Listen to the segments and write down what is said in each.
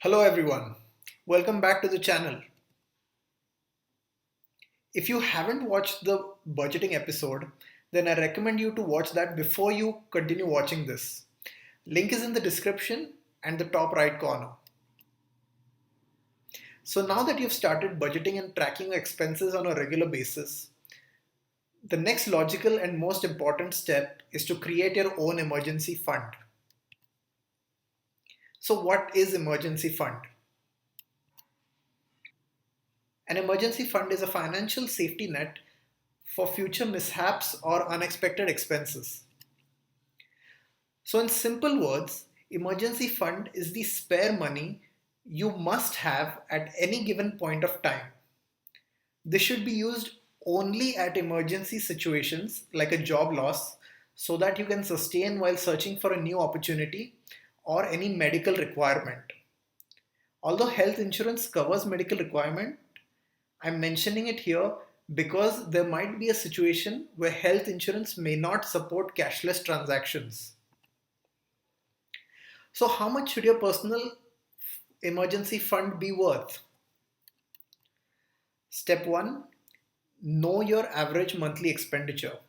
Hello everyone, welcome back to the channel. If you haven't watched the budgeting episode, then I recommend you to watch that before you continue watching this. Link is in the description and the top right corner. So now that you've started budgeting and tracking your expenses on a regular basis, the next logical and most important step is to create your own emergency fund. So what is emergency fund? An emergency fund is a financial safety net for future mishaps or unexpected expenses. So, in simple words, emergency fund is the spare money you must have at any given point of time. This should be used only at emergency situations like a job loss so that you can sustain while searching for a new opportunity or any medical requirement. Although health insurance covers medical requirement, I'm mentioning it here because there might be a situation where health insurance may not support cashless transactions. So, how much should your personal emergency fund be worth? Step 1, know your average monthly expenditure.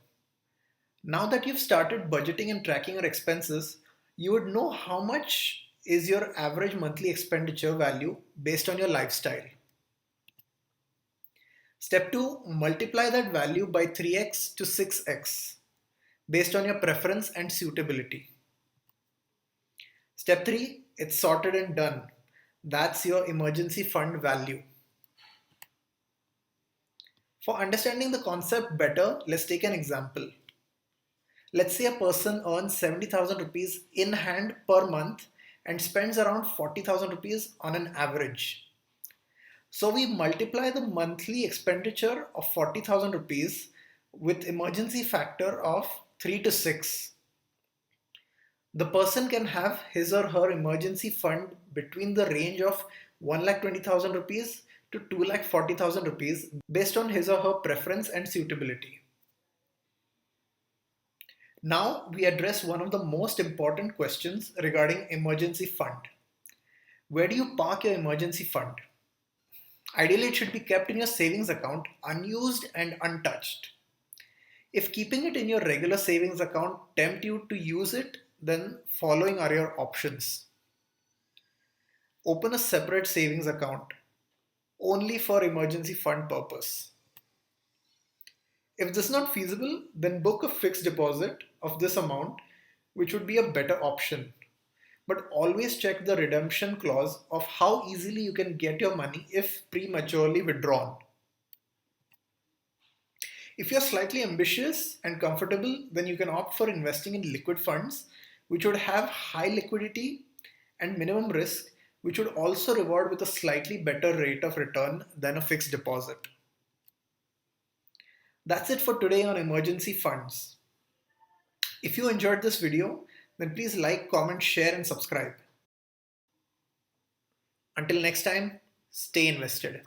Now that you've started budgeting and tracking your expenses, you would know how much is your average monthly expenditure value based on your lifestyle. Step 2, multiply that value by 3x to 6x based on your preference and suitability. Step 3, it's sorted and done. That's your emergency fund value. For understanding the concept better, let's take an example. Let's say a person earns 70,000 rupees in hand per month and spends around 40,000 rupees on an average. So we multiply the monthly expenditure of 40,000 rupees with emergency factor of 3 to 6. The person can have his or her emergency fund between the range of 1,20,000 rupees to 2,40,000 rupees based on his or her preference and suitability. Now we address one of the most important questions regarding emergency fund. Where do you park your emergency fund? Ideally, it should be kept in your savings account, unused and untouched. If keeping it in your regular savings account tempt you to use it, then following are your options. Open a separate savings account only for emergency fund purpose. If this is not feasible, then book a fixed deposit of this amount, which would be a better option. But always check the redemption clause of how easily you can get your money if prematurely withdrawn. If you're slightly ambitious and comfortable, then you can opt for investing in liquid funds, which would have high liquidity and minimum risk, which would also reward with a slightly better rate of return than a fixed deposit. That's it for today on emergency funds. If you enjoyed this video, then please like, comment, share, and subscribe. Until next time, stay invested.